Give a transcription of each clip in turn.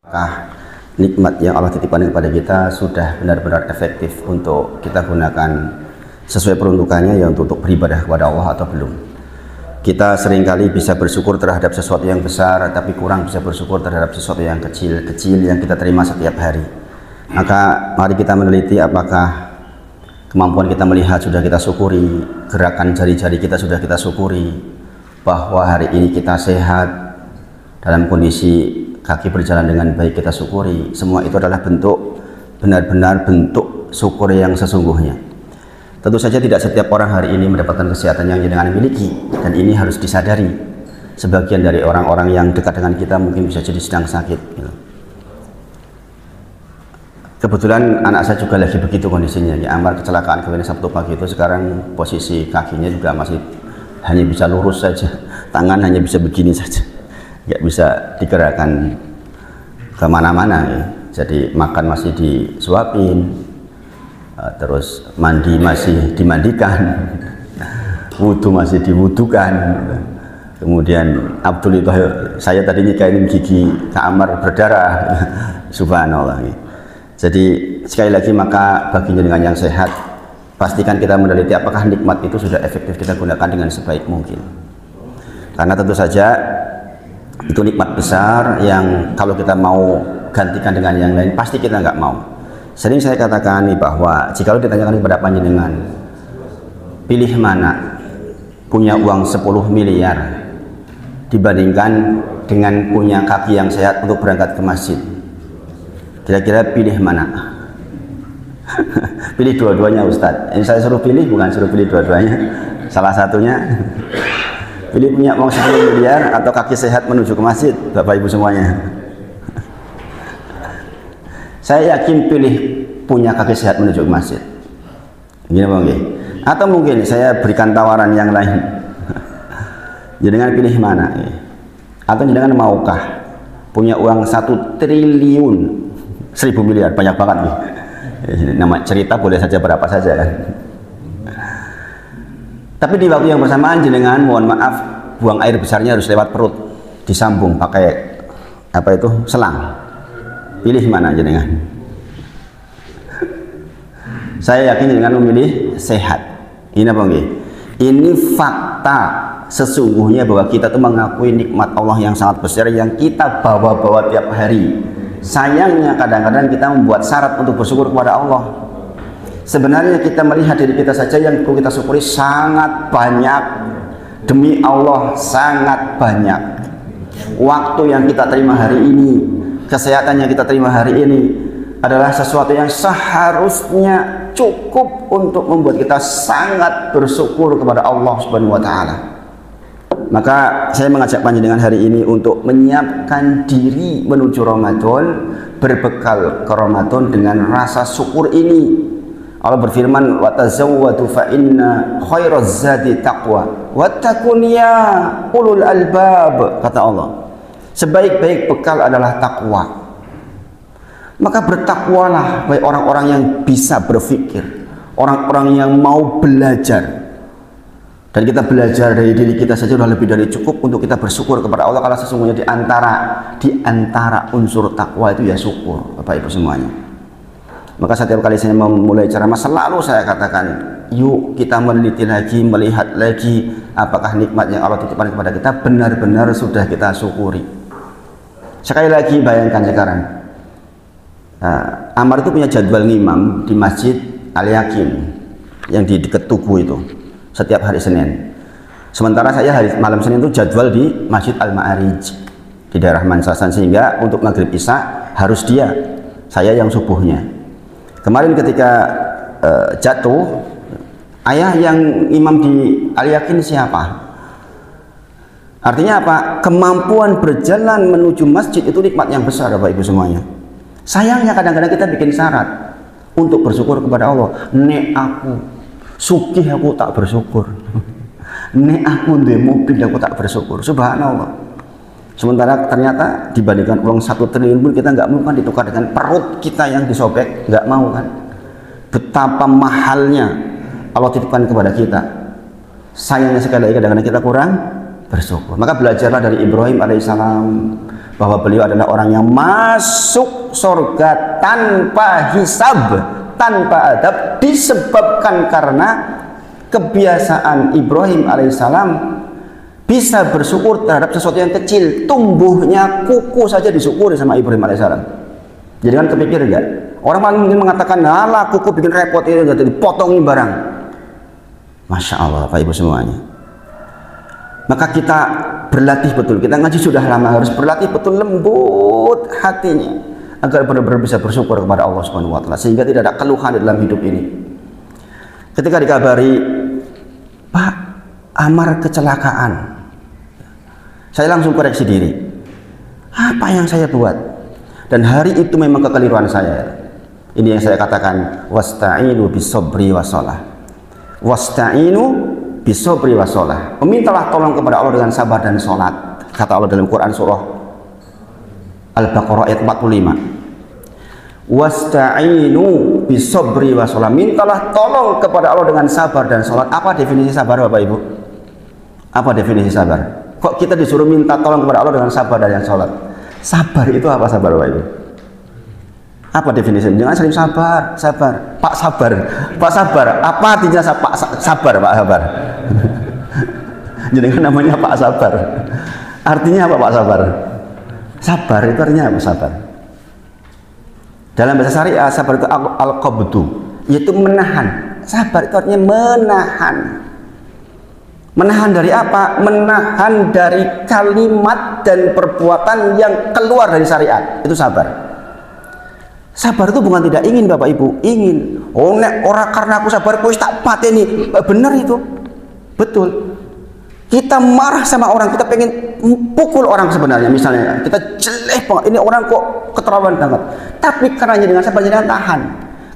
Apakah nikmat yang Allah titipkan kepada kita sudah benar-benar efektif untuk kita gunakan sesuai peruntukannya, ya untuk beribadah kepada Allah atau belum? Kita seringkali bisa bersyukur terhadap sesuatu yang besar, tapi kurang bisa bersyukur terhadap sesuatu yang kecil-kecil yang kita terima setiap hari. Maka mari kita meneliti apakah kemampuan kita melihat sudah kita syukuri, gerakan jari-jari kita sudah kita syukuri, bahwa hari ini kita sehat, dalam kondisi kaki berjalan dengan baik kita syukuri. Semua itu adalah bentuk, benar-benar bentuk syukur yang sesungguhnya. Tentu saja tidak setiap orang hari ini mendapatkan kesehatan yang jenengan miliki, dan ini harus disadari. Sebagian dari orang-orang yang dekat dengan kita mungkin bisa jadi sedang sakit. Kebetulan anak saya juga lagi begitu kondisinya. Ya, Amar kecelakaan kemarin Sabtu pagi itu, sekarang posisi kakinya juga masih hanya bisa lurus saja, tangan hanya bisa begini saja, nggak bisa digerakkan kemana-mana ya. Jadi makan masih disuapin, terus mandi masih dimandikan, wudhu masih diwudukan. Kemudian Abdul itu, saya tadi nikahin gigi Kak Amar berdarah. Subhanallah ya. Jadi sekali lagi, maka baginya dengan yang sehat, pastikan kita meneliti apakah nikmat itu sudah efektif kita gunakan dengan sebaik mungkin. Karena tentu saja itu nikmat besar yang kalau kita mau gantikan dengan yang lain, pasti kita nggak mau. Sering saya katakan nih, bahwa jika ditanyakan kepada panjenengan, pilih mana, punya uang 10 miliar dibandingkan dengan punya kaki yang sehat untuk berangkat ke masjid, kira-kira pilih mana? Pilih dua-duanya Ustadz. Ini saya suruh pilih, bukan suruh pilih dua-duanya, salah satunya. Pilih punya uang 10 miliar atau kaki sehat menuju ke masjid, Bapak Ibu semuanya. Saya yakin pilih punya kaki sehat menuju ke masjid. Gini Bang, atau mungkin saya berikan tawaran yang lain. Jangan pilih mana? Atau jangan maukah punya uang 1 triliun 1000 miliar, banyak banget nih. Nama cerita boleh saja berapa saja kan. Tapi di waktu yang bersamaan jenengan, mohon maaf, buang air besarnya harus lewat perut, disambung pakai apa itu, selang. Pilih mana jenengan? Saya yakin jenengan memilih sehat. Ini apa nggih? Ini fakta sesungguhnya bahwa kita tuh mengakui nikmat Allah yang sangat besar yang kita bawa-bawa tiap hari. Sayangnya kadang-kadang kita membuat syarat untuk bersyukur kepada Allah. Sebenarnya kita melihat diri kita saja yang perlu kita syukuri sangat banyak. Demi Allah, sangat banyak. Waktu yang kita terima hari ini, kesehatan yang kita terima hari ini adalah sesuatu yang seharusnya cukup untuk membuat kita sangat bersyukur kepada Allah Subhanahu wa Ta'ala. Maka saya mengajak panjenengan hari ini untuk menyiapkan diri menuju Ramadan, berbekal ke Ramadan dengan rasa syukur ini. Allah berfirman, wa tazawwadu fa inna khairaz zadi taqwa wattaqun ya ulul albab, kata Allah. Sebaik-baik bekal adalah takwa. Maka bertakwalah bagi orang-orang yang bisa berpikir, orang-orang yang mau belajar. Dan kita belajar dari diri kita saja sudah lebih dari cukup untuk kita bersyukur kepada Allah, karena sesungguhnya di antara unsur takwa itu ya syukur, Bapak Ibu semuanya. Maka setiap kali saya memulai ceramah selalu saya katakan, yuk kita meneliti lagi, melihat lagi apakah nikmat yang Allah titipkan kepada kita benar-benar sudah kita syukuri. Sekali lagi bayangkan sekarang, Amar itu punya jadwal ngimam di Masjid Al-Yakin yang di dekat Tugu itu setiap hari Senin. Sementara saya hari malam Senin itu jadwal di Masjid Al-Ma'arij di daerah Mansasan, sehingga untuk maghrib isya harus dia, saya yang subuhnya. Kemarin ketika jatuh, ayah yang imam di Al-Yakin siapa? Artinya apa? Kemampuan berjalan menuju masjid itu nikmat yang besar, Bapak Ibu semuanya. Sayangnya kadang-kadang kita bikin syarat untuk bersyukur kepada Allah. Nek aku sugih aku tak bersyukur. Nek aku ndek mobil aku tak bersyukur. Subhanallah. Sementara ternyata dibandingkan uang 1 triliun pun kita nggak mau kan ditukar dengan perut kita yang disobek, nggak mau kan. Betapa mahalnya Allah titipkan kepada kita. Sayangnya sekali lagi kadang-kadang kita kurang bersyukur. Maka belajarlah dari Ibrahim alaihissalam, bahwa beliau adalah orang yang masuk surga tanpa hisab, tanpa adab, disebabkan karena kebiasaan Ibrahim alaihissalam bisa bersyukur terhadap sesuatu yang kecil. Tumbuhnya kuku saja disyukuri sama Ibrahim alaihissalam. Jadi kan kepikir enggak? Orang paling mungkin mengatakan, alah kuku bikin repot ini, jadi dipotongin barang. Masya Allah Bapak Ibu semuanya. Maka kita berlatih betul, kita ngaji sudah lama, harus berlatih betul lembut hatinya agar benar-benar bisa bersyukur kepada Allah Subhanahu wa taala sehingga tidak ada keluhan di dalam hidup ini. Ketika dikabari, Pak, Amar kecelakaan, saya langsung koreksi diri. Apa yang saya buat? Dan hari itu memang kekeliruan saya. Ini yang saya katakan, wasta'inu bisobri wasolah. Wasta'inu bisobri wasolah. Memintalah tolong kepada Allah dengan sabar dan sholat. Kata Allah dalam Quran surah Al-Baqarah ayat 45. Wasta'inu bisobri wasolah. Mintalah tolong kepada Allah dengan sabar dan sholat. Apa definisi sabar Bapak Ibu? Apa definisi sabar? Kok kita disuruh minta tolong kepada Allah dengan sabar dan sholat? Sabar itu apa sabar Bapak Ibu? Apa definisinya? Jangan sering sabar, sabar, Pak sabar, Pak sabar. Apa artinya Pak sabar, Pak sabar? Jadi kan namanya Pak sabar. Artinya apa Pak sabar? Sabar itu artinya apa sabar? Dalam bahasa syariah sabar itu al-qabdu, yaitu menahan. Sabar itu artinya menahan. Menahan dari apa? Menahan dari kalimat dan perbuatan yang keluar dari syariat. Itu sabar. Sabar itu bukan tidak ingin Bapak Ibu, ingin. Oh nek ora karena aku sabar kowe tak pateni. Benar itu. Betul. Kita marah sama orang, kita pengen pukul orang sebenarnya, misalnya kita jelek banget, ini orang kok keterlaluan banget. Tapi karena dengan sabar jangan tahan.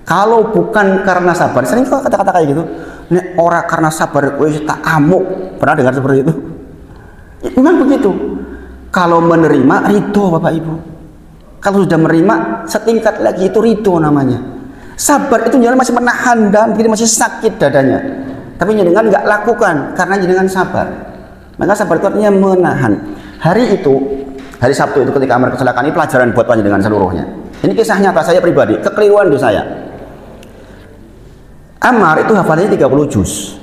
Kalau bukan karena sabar, sering kok kata-kata kayak gitu. Nek ora karena sabar kowe tak amuk. Pernah dengar seperti itu? Memang begitu. Kalau menerima ridho Bapak Ibu. Kalau sudah menerima setingkat lagi itu ridho namanya. Sabar itu jangan masih menahan dan diri masih sakit dadanya. Tapi jangan nggak lakukan karena jangan sabar. Maka sabar itu artinya menahan. Hari itu, hari Sabtu itu ketika Amar kecelakaan ini pelajaran buat panjenengan seluruhnya. Ini kisah nyata saya pribadi, kekeliruan itu saya. Amar itu hafalannya 30 juz.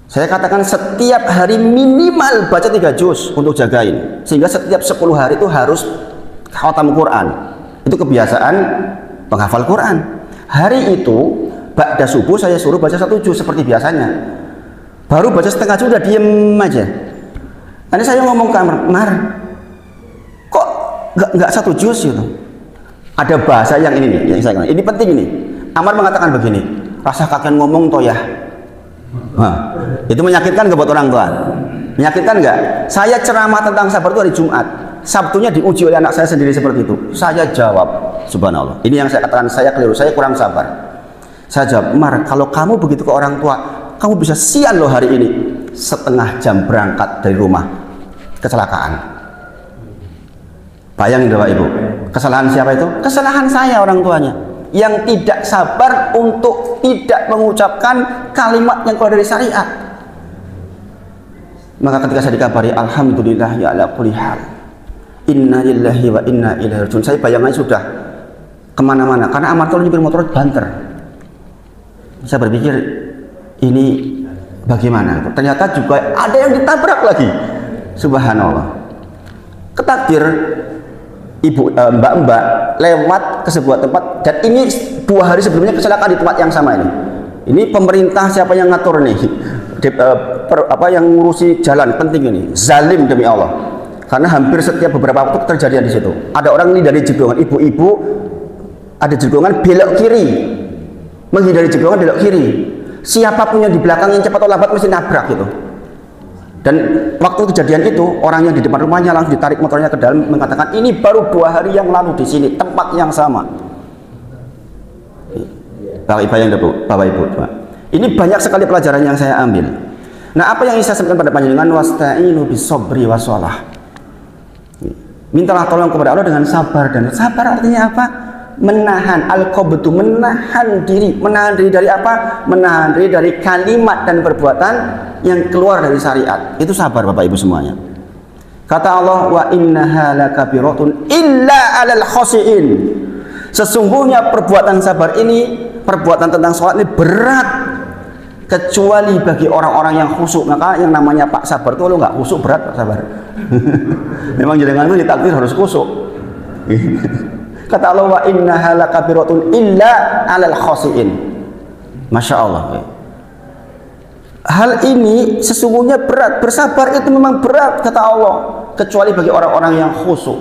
Saya katakan setiap hari minimal baca 3 juz untuk jagain. Sehingga setiap 10 hari itu harus khatam Quran. Itu kebiasaan penghafal Quran. Hari itu ba'da subuh saya suruh baca 1 juz seperti biasanya. Baru baca setengah juz udah diem aja. Nanti saya ngomong ke Amar, Mar, kok nggak 1 juz gitu? Ada bahasa yang ini nih, yang saya kenal. Ini penting ini. Amar mengatakan begini, rasa kakek ngomong toh ya. Nah, itu menyakitkan nggak buat orang tua? Menyakitkan nggak? Saya ceramah tentang sabar itu hari Jumat. Sabtunya diuji oleh anak saya sendiri seperti itu. Saya jawab, subhanallah. Ini yang saya katakan, saya keliru, saya kurang sabar. Saya jawab, Mar, kalau kamu begitu ke orang tua, kamu bisa sial loh hari ini. Setengah jam berangkat dari rumah, kecelakaan. Bayangin Bapak Ibu, kesalahan siapa itu? Kesalahan saya orang tuanya. Yang tidak sabar untuk tidak mengucapkan kalimat yang keluar dari syariat. Maka ketika saya dikabari, alhamdulillah ya ala kulli hal. Inna lillahi wa inna ilaihi rajiun. Saya bayangannya sudah kemana-mana karena Amar kalau nyupir motor banter. Saya berpikir ini bagaimana? Ternyata juga ada yang ditabrak lagi. Subhanallah. Ketakdir ibu mbak-mbak lewat ke sebuah tempat dan ini 2 hari sebelumnya kecelakaan di tempat yang sama ini. Ini pemerintah siapa yang ngatur nih? Yang ngurusi jalan penting ini. Zalim demi Allah. Karena hampir setiap beberapa waktu terjadian di situ. Ada orang ini dari jegongan, ibu-ibu ada jegongan belok kiri, menghindari jegongan belok kiri. Siapapun yang di belakang yang cepat atau lambat mesti nabrak gitu. Dan waktu kejadian itu orang yang di depan rumahnya langsung ditarik motornya ke dalam mengatakan ini baru 2 hari yang lalu di sini tempat yang sama. Bapak Ibu, ini banyak sekali pelajaran yang saya ambil. Nah, apa yang saya sampaikan pada panjenengan, wasta'inu bisobri wasolah. Mintalah tolong kepada Allah dengan sabar, dan sabar artinya apa? Menahan, al-qabdu, menahan diri dari apa? Menahan diri dari kalimat dan perbuatan yang keluar dari syariat. Itu sabar Bapak Ibu semuanya. Kata Allah, wa innaha lakabiratun illa 'alal khashiin. Sesungguhnya perbuatan sabar ini, perbuatan tentang sholat ini berat kecuali bagi orang-orang yang khusyuk. Maka yang namanya Pak Sabar itu lo nggak khusyuk berat Pak Sabar. Memang jenengan itu ditakdir harus khusyuk. Kata Allah, wa innaha lakabiratun illa 'alal khashiin. Masya Allah. Hal ini sesungguhnya berat, bersabar itu memang berat kata Allah, kecuali bagi orang-orang yang khusyuk.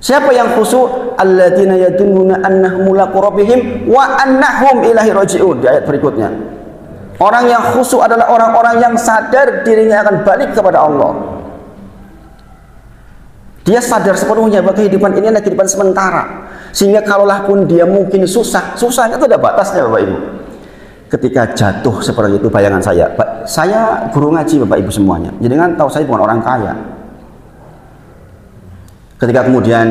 Siapa yang khusyuk? Alladzina yadunnuna annahum mulaqu rabbihim wa annahum ilaihi raji'un. Di ayat berikutnya, orang yang khusyuk adalah orang-orang yang sadar dirinya akan balik kepada Allah. Dia sadar sepenuhnya bahwa kehidupan ini adalah kehidupan sementara, sehingga kalaulah pun dia mungkin susahnya itu ada batasnya Bapak Ibu. Ketika jatuh seperti itu, bayangan saya guru ngaji Bapak Ibu semuanya, jadi kan tahu saya bukan orang kaya. Ketika kemudian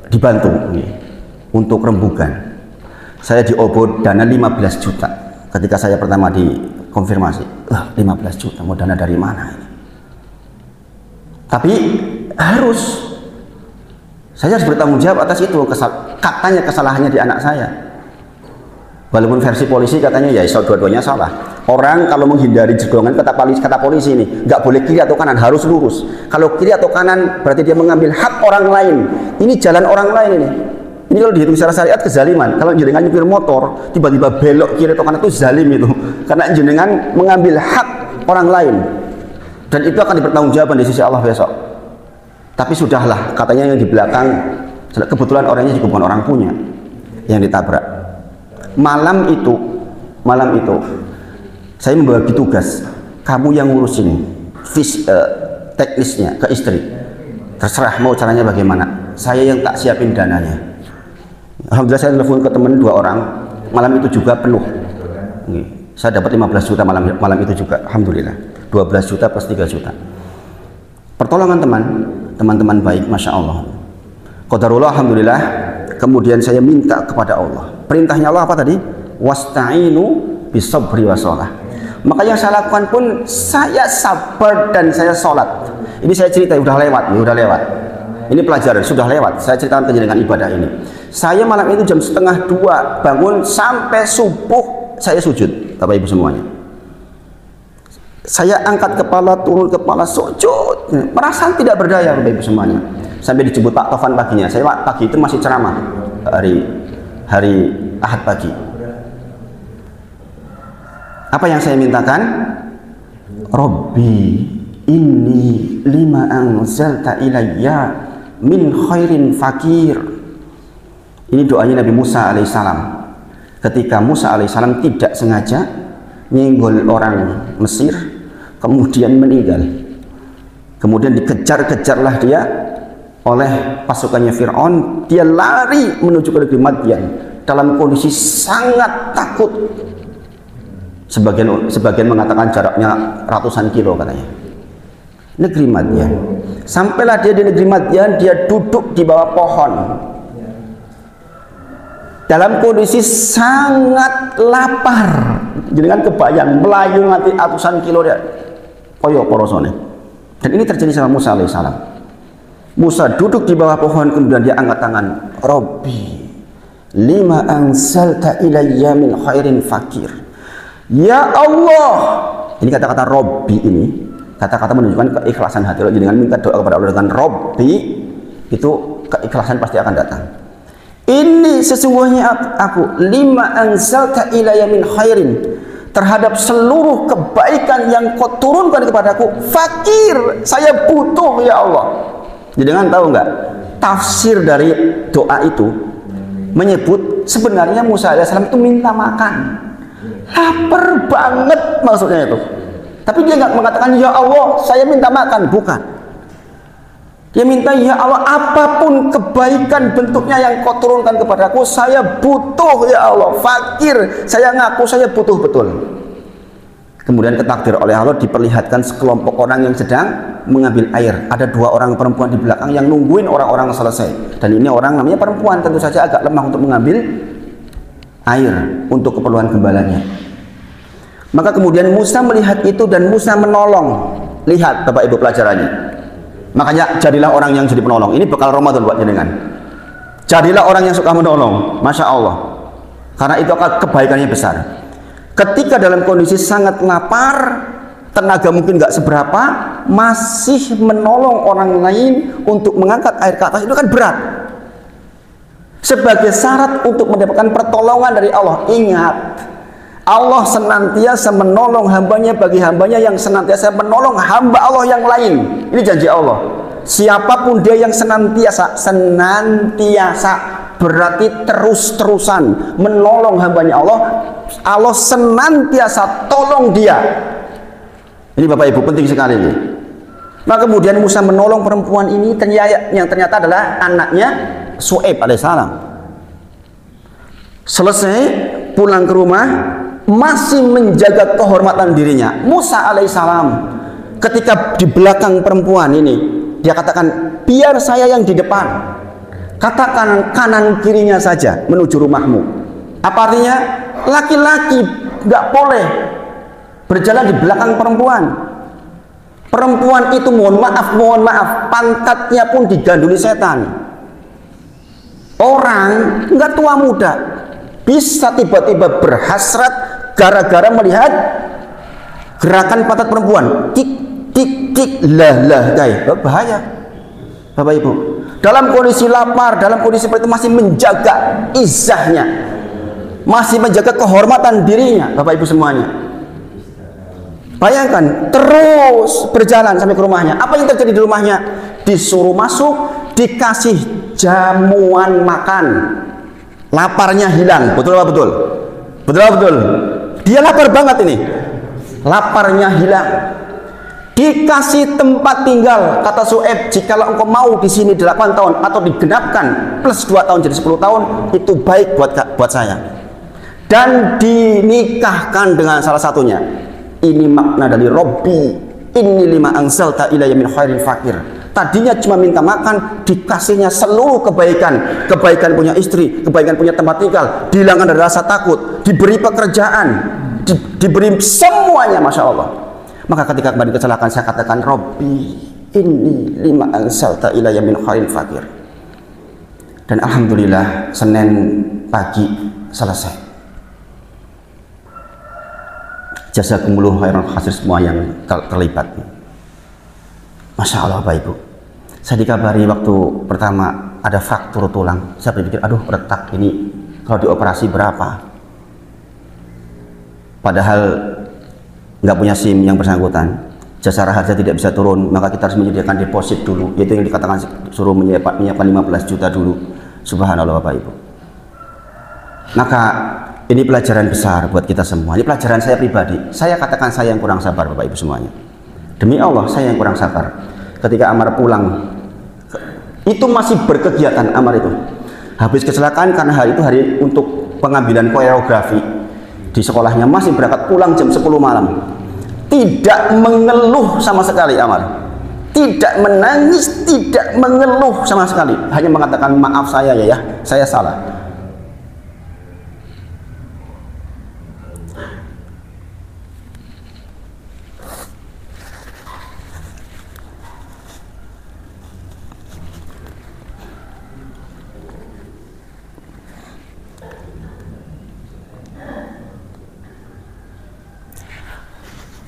dibantu untuk rembugan, saya diobot dana 15 juta. Ketika saya pertama dikonfirmasi, 15 juta mau dana dari mana ini? Tapi saya harus bertanggung jawab atas itu. Katanya kesalahannya di anak saya. Walaupun versi polisi katanya ya dua-duanya salah. Orang kalau menghindari jegongan, kata polisi ini nggak boleh kiri atau kanan, harus lurus. Kalau kiri atau kanan berarti dia mengambil hak orang lain. Ini jalan orang lain ini. Ini kalau dihitung secara syariat kezaliman. Kalau jenengan nyetir motor tiba-tiba belok kiri atau kanan itu zalim itu. Karena jenengan mengambil hak orang lain. Dan itu akan dipertanggungjawabkan di sisi Allah besok. Tapi sudahlah, katanya yang di belakang kebetulan orangnya juga bukan orang punya yang ditabrak. Malam itu saya membagi tugas, kamu yang ngurusin teknisnya ke istri, terserah mau caranya bagaimana, saya yang tak siapin dananya. Alhamdulillah saya telepon ke teman 2 orang, malam itu juga penuh. Saya dapat 15 juta malam itu juga, alhamdulillah. 12 juta plus 3 juta. Pertolongan teman-teman baik, masya Allah. Qadarullah, alhamdulillah. Kemudian saya minta kepada Allah. Perintahnya Allah apa tadi? Wasta'inu bisabri wasolah. Maka yang saya lakukan pun, saya sabar dan saya sholat. Ini saya cerita, udah lewat. Ini pelajaran, sudah lewat. Saya ceritakan dengan ibadah ini. Saya malam itu jam 1:30 bangun sampai subuh saya sujud, Bapak Ibu semuanya. Saya angkat kepala, turun kepala, sujud. Perasaan tidak berdaya Bapak Ibu semuanya. Sampai dijemput Pak Tovan paginya. Saya pagi itu masih ceramah hari Ahad pagi. Apa yang saya mintakan? Robbi inni lima anzalta ilayya min khairin fakir. Ini doanya Nabi Musa alaihissalam. Ketika Musa alaihissalam tidak sengaja nyenggol orang Mesir, kemudian meninggal. Kemudian dikejar-kejarlah dia oleh pasukannya Fir'aun. Dia lari menuju ke negeri Madian dalam kondisi sangat takut. Sebagian mengatakan jaraknya ratusan kilo katanya. Negeri Madian. Sampailah dia di negeri Madian, dia duduk di bawah pohon dalam kondisi sangat lapar. Jangan kebayang, melayung nanti ratusan kilo dia koyo porosone. Dan ini terjadi sama Musa alaihissalam. Musa duduk di bawah pohon, kemudian dia angkat tangan, Robbi lima anzalta ilayya min khairin fakir. Ya Allah, ini kata-kata Robbi ini, kata-kata menunjukkan keikhlasan hati. Kalau jangan minta doa kepada Allah dengan Robbi, itu keikhlasan pasti akan datang. Ini sesungguhnya aku lima anzalta ilayya min khairin, terhadap seluruh kebaikan yang kau turunkan kepadaku, fakir, saya butuh ya Allah. Jadi kan tahu nggak, tafsir dari doa itu menyebut sebenarnya Musa alaihissalam itu minta makan, lapar banget maksudnya itu. Tapi dia nggak mengatakan ya Allah saya minta makan, bukan. Dia minta ya Allah apapun kebaikan bentuknya yang kau turunkan kepadaku, saya butuh ya Allah, fakir, saya ngaku saya butuh betul. Kemudian ketakdir oleh Allah diperlihatkan sekelompok orang yang sedang mengambil air. Ada 2 orang perempuan di belakang yang nungguin orang-orang selesai. Dan ini orang namanya perempuan, tentu saja agak lemah untuk mengambil air untuk keperluan gembalanya. Maka kemudian Musa melihat itu dan Musa menolong. Lihat Bapak Ibu pelajarannya. Makanya jadilah orang yang jadi penolong. Ini bekal Ramadan buat jenengan. Jadilah orang yang suka menolong, Masya Allah. Karena itu akan kebaikannya besar. Ketika dalam kondisi sangat lapar, tenaga mungkin nggak seberapa, masih menolong orang lain untuk mengangkat air ke atas, itu kan berat. Sebagai syarat untuk mendapatkan pertolongan dari Allah, ingat, Allah senantiasa menolong hambanya bagi hambanya yang senantiasa menolong hamba Allah yang lain. Ini janji Allah. Siapapun dia yang senantiasa berarti terus-terusan menolong hambanya Allah, Allah senantiasa tolong dia. Ini Bapak Ibu penting sekali ini. Nah kemudian Musa menolong perempuan ini yang ternyata adalah anaknya Shu'aib alaihissalam. Selesai pulang ke rumah, masih menjaga kehormatan dirinya. Musa alaihissalam ketika di belakang perempuan ini, dia katakan, biar saya yang di depan, katakan kanan kirinya saja menuju rumahmu. Apa artinya? Laki-laki nggak boleh berjalan di belakang perempuan. Perempuan itu mohon maaf, pantatnya pun diganduli setan. Orang nggak tua muda bisa tiba-tiba berhasrat gara-gara melihat gerakan pantat perempuan, tik tik tik, lah guys, bahaya Bapak Ibu. Dalam kondisi lapar, dalam kondisi seperti itu masih menjaga izahnya, masih menjaga kehormatan dirinya, Bapak Ibu semuanya. Bayangkan, terus berjalan sampai ke rumahnya. Apa yang terjadi di rumahnya? Disuruh masuk, dikasih jamuan makan, laparnya hilang. Betul apa betul? Betul apa betul? Dia lapar banget ini, laparnya hilang. Dikasih tempat tinggal, kata Shu'aib, jikalau engkau mau di sini 8 tahun atau digenapkan plus 2 tahun jadi 10 tahun, itu baik buat saya. Dan dinikahkan dengan salah satunya. Ini makna dari Robbi, ini lima anzalta ilayya min khairin fakir. Tadinya cuma minta makan, dikasihnya seluruh kebaikan. Kebaikan punya istri, kebaikan punya tempat tinggal, dihilangkan dari rasa takut, diberi pekerjaan, diberi semuanya, Masya Allah. Maka ketika kembali kecelakaan, saya katakan, Robbi, ini lima anzalta ilayya min khairin fakir. Dan Alhamdulillah, Senin pagi selesai. Jazakumullah khairan khasir semua yang terlibat. Masya Allah Bapak Ibu, saya dikabari waktu pertama ada fraktur tulang. Saya berpikir, aduh retak ini kalau dioperasi berapa? Padahal nggak punya SIM yang bersangkutan, jasa raharja tidak bisa turun, maka kita harus menyediakan deposit dulu, yaitu yang dikatakan suruh menyiapkan 15 juta dulu. Subhanallah Bapak Ibu. Maka ini pelajaran besar buat kita semua. Ini pelajaran saya pribadi. Saya katakan saya yang kurang sabar Bapak Ibu semuanya. Demi Allah saya yang kurang sabar. Ketika Amar pulang, itu masih berkegiatan Amar itu. Habis kecelakaan karena hari itu hari untuk pengambilan koreografi di sekolahnya, masih berangkat pulang jam 10 malam. Tidak mengeluh sama sekali Amar. Tidak menangis, tidak mengeluh sama sekali. Hanya mengatakan maaf saya saya salah.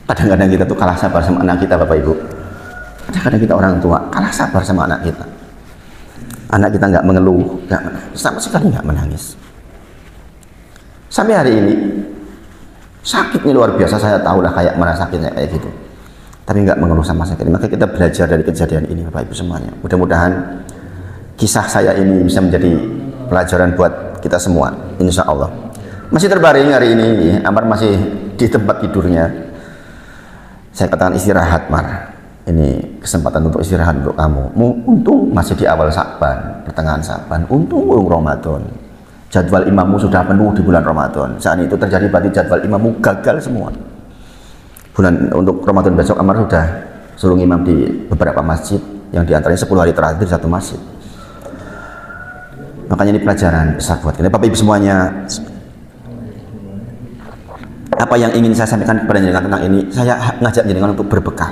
Kadang-kadang kita tuh kalah sabar sama anak kita Bapak Ibu. Kadang-kadang kita orang tua kalah sabar sama anak kita. Anak kita nggak mengeluh, sama sekali nggak menangis. Sampai hari ini sakitnya luar biasa, saya tahu lah kayak mana sakitnya kayak gitu. Tapi nggak mengeluh sama sekali. Maka kita belajar dari kejadian ini Bapak Ibu semuanya. Mudah-mudahan kisah saya ini bisa menjadi pelajaran buat kita semua, insya Allah. Masih terbaring hari ini, Amar masih di tempat tidurnya. Saya katakan istirahat Mar, ini kesempatan untuk istirahat untuk kamu. Untung masih di awal Sa'ban, pertengahan Sa'ban, untung Ramadan. Jadwal imammu sudah penuh di bulan Ramadan. Saat itu terjadi berarti jadwal imammu gagal semua. Untuk Ramadan besok Amar sudah suruh imam di beberapa masjid, yang diantaranya 10 hari terakhir satu masjid. Makanya ini pelajaran besar buat kita Bapak Ibu semuanya. Apa yang ingin saya sampaikan kepada jenengan tentang ini, saya ngajak jenengan untuk berbekal.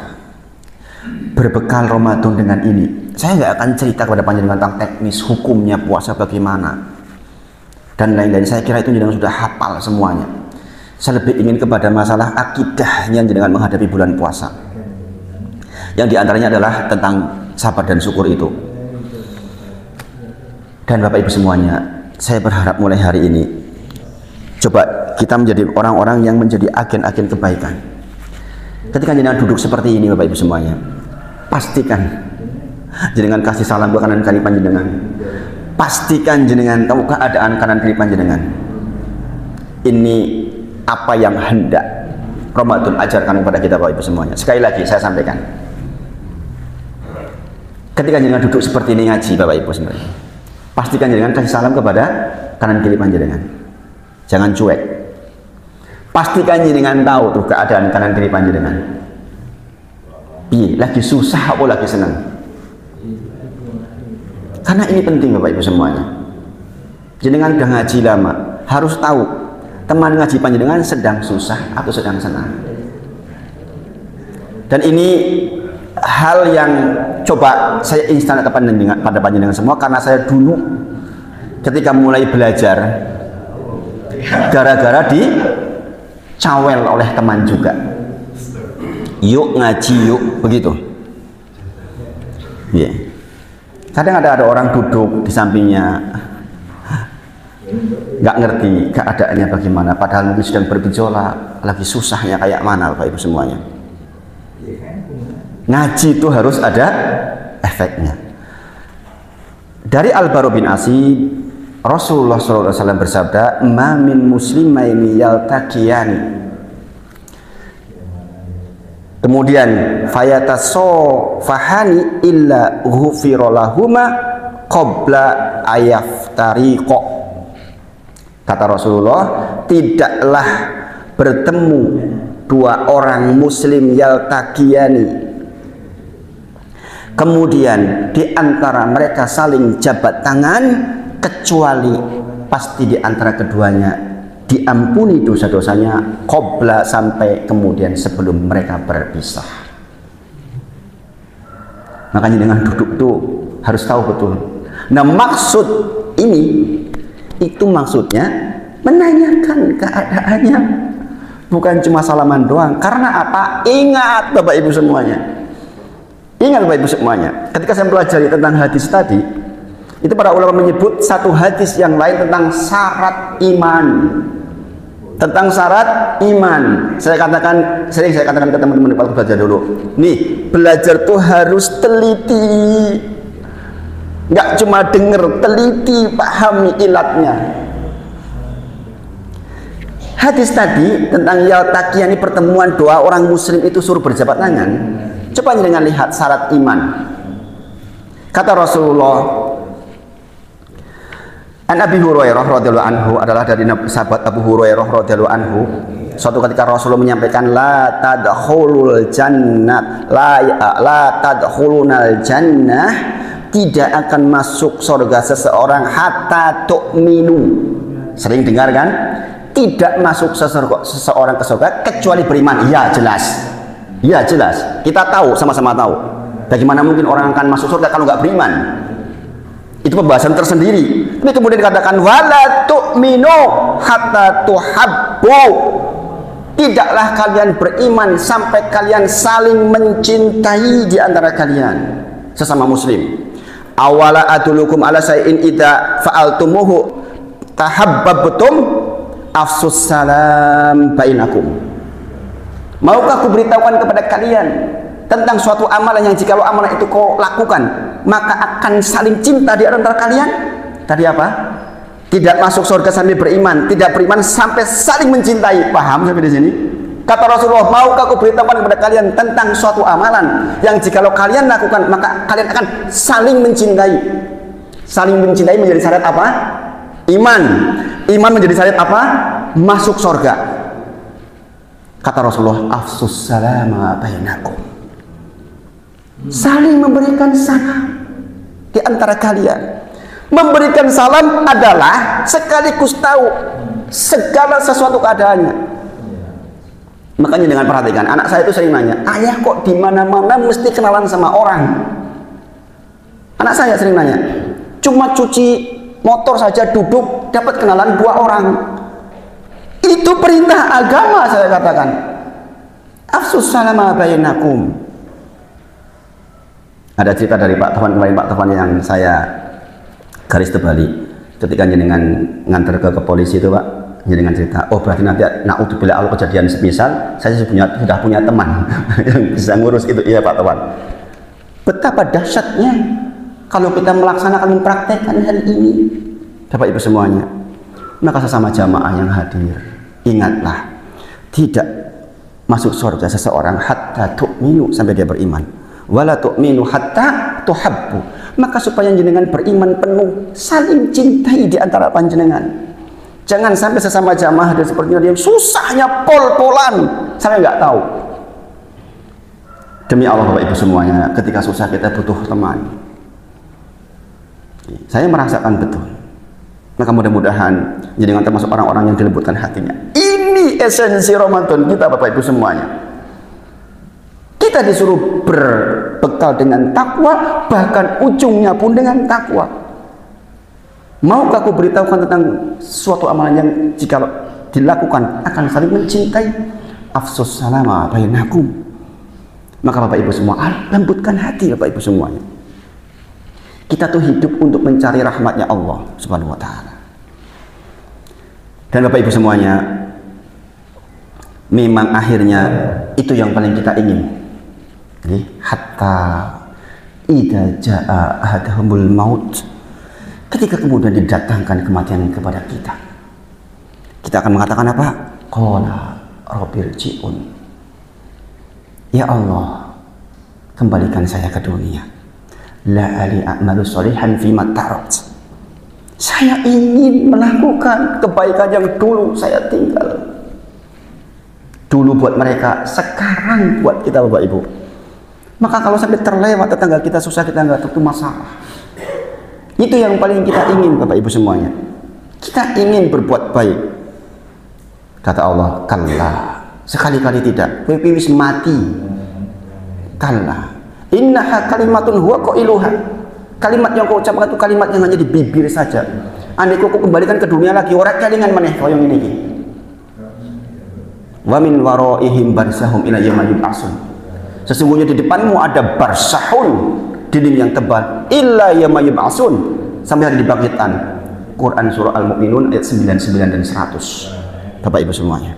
berbekal Ramadan dengan ini. Saya nggak akan cerita kepada panjenengan tentang teknis hukumnya puasa bagaimana dan lain-lain. Saya kira itu jenengan sudah hafal semuanya. Saya lebih ingin kepada masalah akidahnya jenengan menghadapi bulan puasa, yang diantaranya adalah tentang sabar dan syukur itu. Dan Bapak Ibu semuanya, saya berharap mulai hari ini coba kita menjadi orang-orang yang menjadi agen-agen kebaikan. Ketika jenengan duduk seperti ini Bapak Ibu semuanya, pastikan jenengan kasih salam ke kanan kiri panjenengan. Pastikan jenengan tahu keadaan kanan kiri panjenengan. Ini apa yang hendak Ramadan ajarkan kepada kita Bapak Ibu semuanya. Sekali lagi saya sampaikan, ketika jenengan duduk seperti ini ngaji Bapak Ibu semuanya, pastikan jenengan kasih salam kepada kanan kiri panjenengan. Jangan cuek. Pastikan jenengan tahu tuh keadaan kanan kiri panjenengan. Piye, lagi susah apa lagi senang? Karena ini penting Bapak Ibu semuanya. Jenengan udah ngaji lama, harus tahu teman ngaji panjenengan sedang susah atau sedang senang. Dan ini hal yang coba saya instan pada panjenengan semua, karena saya dulu ketika mulai belajar gara-gara dicawel oleh teman juga. Yuk ngaji yuk, begitu. Iya. Yeah. Kadang ada orang duduk di sampingnya, nggak ngerti keadaannya bagaimana, padahal mungkin sedang bergejolak, lagi susahnya kayak mana Bapak Ibu semuanya. Ngaji itu harus ada efeknya. Dari Al-Bara bin Azib, Rasulullah SAW bersabda, "Ma min muslimaini yaltaqiyani." Kemudian fayatasofahani illa ghufira lahuma qabla ayaftariqa. Kata Rasulullah, tidaklah bertemu dua orang muslim yaltaqiyani, kemudian di antara mereka saling jabat tangan, kecuali pasti di antara keduanya diampuni dosa-dosanya qabla, sampai kemudian sebelum mereka berpisah. Makanya dengan duduk tuh harus tahu betul. Nah, maksud ini itu maksudnya menanyakan keadaannya, bukan cuma salaman doang. Karena apa? Ingat Bapak Ibu semuanya. Ingat Bapak Ibu semuanya. Ketika saya pelajari tentang hadis tadi, itu para ulama menyebut satu hadis yang lain tentang syarat iman. Tentang syarat iman, sering saya katakan ke teman-teman waktu belajar dulu, nih belajar tuh harus teliti, nggak cuma denger, teliti, pahami ilatnya. Hadis tadi tentang yaltaqiyani, pertemuan dua orang muslim itu suruh berjabat tangan. Coba dengan lihat syarat iman. Kata Rasulullah, An Abi Hurairah radhiyallahu anhu, adalah dari sahabat Abu Hurairah radhiyallahu anhu. Suatu ketika Rasulullah menyampaikan, la tadkhulul jannah, la tadkhulunal jannah, tidak akan masuk surga seseorang hatta tu'minu. Sering dengar kan? Tidak masuk seseorang ke surga kecuali beriman. Ya jelas. Ya jelas. Kita tahu, sama-sama tahu. Bagaimana mungkin orang akan masuk surga kalau nggak beriman? Itu pembahasan tersendiri. Tapi kemudian dikatakan wala tu'minu hatta tuhabbu. Tidaklah kalian beriman sampai kalian saling mencintai di antara kalian sesama muslim. Awala adulukum ala sayin idza fa'altumuhu tahabbabtum afsus salam bainakum. Maukah aku beritahukan kepada kalian tentang suatu amalan yang jikalau amalan itu kau lakukan, maka akan saling cinta di antara kalian? Tadi apa? Tidak masuk surga sambil beriman, tidak beriman sampai saling mencintai. Paham sampai di sini? Kata Rasulullah, maukah aku beritahukan kepada kalian tentang suatu amalan yang jikalau kalian lakukan, maka kalian akan saling mencintai. Saling mencintai menjadi syarat apa? Iman. Iman menjadi syarat apa? Masuk surga. Kata Rasulullah, afsus salama bainakum. Saling memberikan salam di antara kalian. Memberikan salam adalah sekaligus tahu segala sesuatu keadaannya. Makanya dengan perhatikan, anak saya itu sering nanya, ayah kok di mana-mana mesti kenalan sama orang. Anak saya sering nanya, cuma cuci motor saja duduk dapat kenalan 2 orang. Itu perintah agama, saya katakan. Afsus salama bainakum. Ada cerita dari Pak Tovan kemarin, Pak Tovan yang saya garis terbalik. Ketika jenengan nganter ke polisi itu, Pak, jenengan cerita, oh berarti nanti naudzubillah Allah kejadian semisal, saya sudah punya teman yang bisa ngurus itu. Iya Pak Tovan. Betapa dahsyatnya kalau kita melaksanakan, mempraktekkan hal ini, Bapak Ibu semuanya. Maka sesama jamaah yang hadir, ingatlah, tidak masuk surga seseorang hatta tu'minu, sampai dia beriman, wala tu'minu hatta tuhabbu, maka supaya jenengan beriman penuh, saling cintai di antara panjenengan. Jangan sampai sesama jamaah dan sepertinya dia susahnya pol-polan sampai nggak tahu. Demi Allah Bapak Ibu semuanya, ketika susah kita butuh teman. Saya merasakan betul. Maka mudah-mudahan jenengan termasuk orang-orang yang dilembutkan hatinya. Ini esensi Ramadan kita Bapak Ibu semuanya. Kita disuruh berbekal dengan takwa, bahkan ujungnya pun dengan takwa. Maukah aku beritahukan tentang suatu amalan yang jika dilakukan akan saling mencintai? Afsus salama bainakum. Maka Bapak Ibu semua, lembutkan hati Bapak Ibu semuanya. Kita tuh hidup untuk mencari rahmatnya Allah Subhanahu wa ta'ala. Dan Bapak Ibu semuanya, memang akhirnya itu yang paling kita ingin. Jadi, hatta idza jaa ahadahumul maut, ketika kemudian didatangkan kematian kepada kita, kita akan mengatakan apa? Qala rabbirji'un. Ya Allah, kembalikan saya ke dunia. La ali a'malu sholihan fima tarat. Saya ingin melakukan kebaikan yang dulu saya tinggal. Dulu buat mereka, sekarang buat kita Bapak Ibu. Maka kalau sampai terlewat tetangga kita susah, kita nggak tentu masalah. Itu yang paling kita ingin Bapak Ibu semuanya. Kita ingin berbuat baik. Kata Allah, kalla, sekali-kali tidak. Kowe wis mati. Kalla. Innaha kalimatun huwa qailuha. Kalimat yang kau ucapkan itu kalimat yang hanya di bibir saja. Andai kau kembalikan ke dunia lagi, ora kelingan maneh kaya ngene iki. Wa min waraihim barsahum ila yaumil yub'atsun. Sesungguhnya di depanmu ada barsahun, dinding yang tebal, illa yaumil yub'atsun, sampai hari dibangkitkan. Quran surah Al-Mu'minun ayat 99 dan 100. Bapak Ibu semuanya.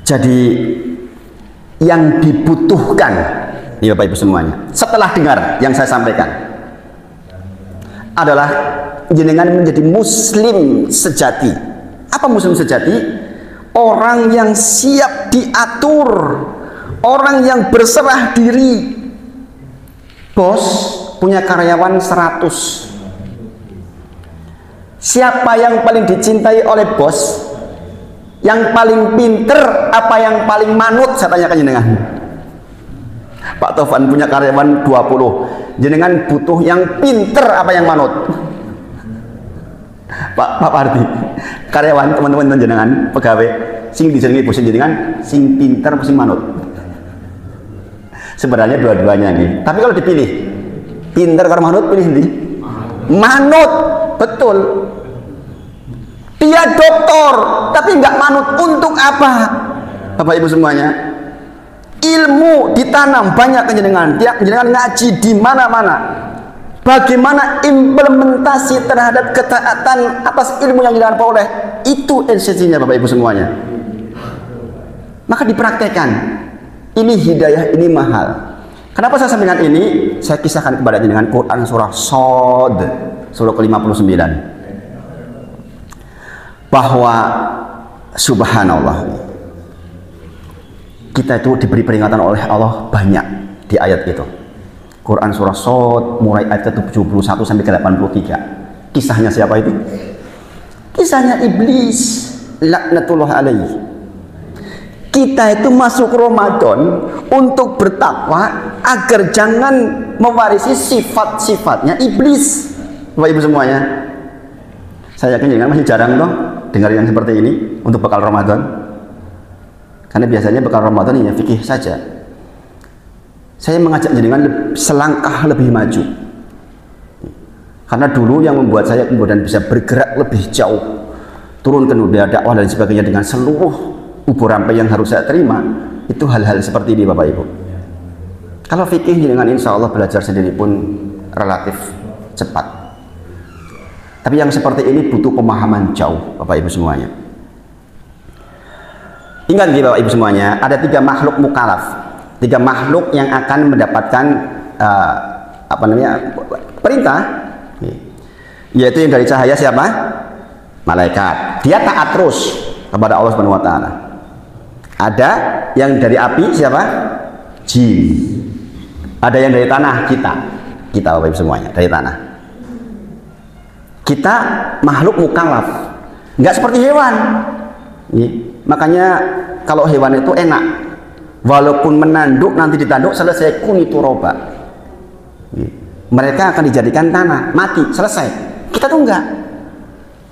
Jadi yang dibutuhkan, ini Bapak Ibu semuanya, setelah dengar yang saya sampaikan, adalah jenengan menjadi muslim sejati. Apa muslim sejati? Orang yang siap diatur, orang yang berserah diri. Bos punya karyawan 100. Siapa yang paling dicintai oleh bos? Yang paling pinter apa yang paling manut? Saya tanyakan jenengan. Pak Tovan punya karyawan 20. Jenengan butuh yang pinter apa yang manut? Pak Pardi, karyawan teman-teman jenengan, pegawai sing disenengi bos jenengan, sing pinter apa sing manut? Sebenarnya dua-duanya nih. Tapi kalau dipilih, pinter karo manut, pilih nih. Manut, betul. Dia doktor, tapi nggak manut. Untuk apa? Bapak Ibu semuanya, ilmu ditanam banyak jenengan. Dia jenengan ngaji di mana-mana. Bagaimana implementasi terhadap ketaatan atas ilmu yang jenengan peroleh, itu esensinya Bapak Ibu semuanya. Maka dipraktekkan. Ini hidayah, ini mahal. Kenapa saya sampaikan ini? Saya kisahkan kepada jenengan Quran surah Shad, surah ke-59. Bahwa subhanallah, kita itu diberi peringatan oleh Allah banyak di ayat itu. Quran surah Shad mulai ayat 71 sampai ke 83. Kisahnya siapa itu? Kisahnya iblis, laknatullah alaihi. Kita itu masuk Ramadan untuk bertakwa agar jangan mewarisi sifat-sifatnya iblis. Bapak Ibu semuanya, saya yakin jangan masih jarang toh dengar yang seperti ini untuk bekal Ramadan? Karena biasanya bekal Ramadan hanya fikih saja. Saya mengajak jenengan selangkah lebih maju. Karena dulu yang membuat saya kemudian bisa bergerak lebih jauh, turun ke dunia dakwah dan sebagainya dengan seluruh ubur rampai yang harus saya terima, itu hal-hal seperti ini Bapak Ibu. Kalau fikih dengan insya Allah belajar sendiri pun relatif cepat. Tapi yang seperti ini butuh pemahaman jauh Bapak Ibu semuanya. Ingat nih Bapak Ibu semuanya, ada 3 makhluk mukallaf, 3 makhluk yang akan mendapatkan perintah, yaitu yang dari cahaya siapa? Malaikat. Dia taat terus kepada Allah Subhanahu wa taala. Ada yang dari api siapa? Jin. Ada yang dari tanah, kita Bapak Ibu semuanya dari tanah. Kita makhluk mukallaf, nggak seperti hewan. Makanya kalau hewan itu enak, walaupun menanduk nanti ditanduk selesai kuni turoba, mereka akan dijadikan tanah, mati, selesai. Kita tuh enggak.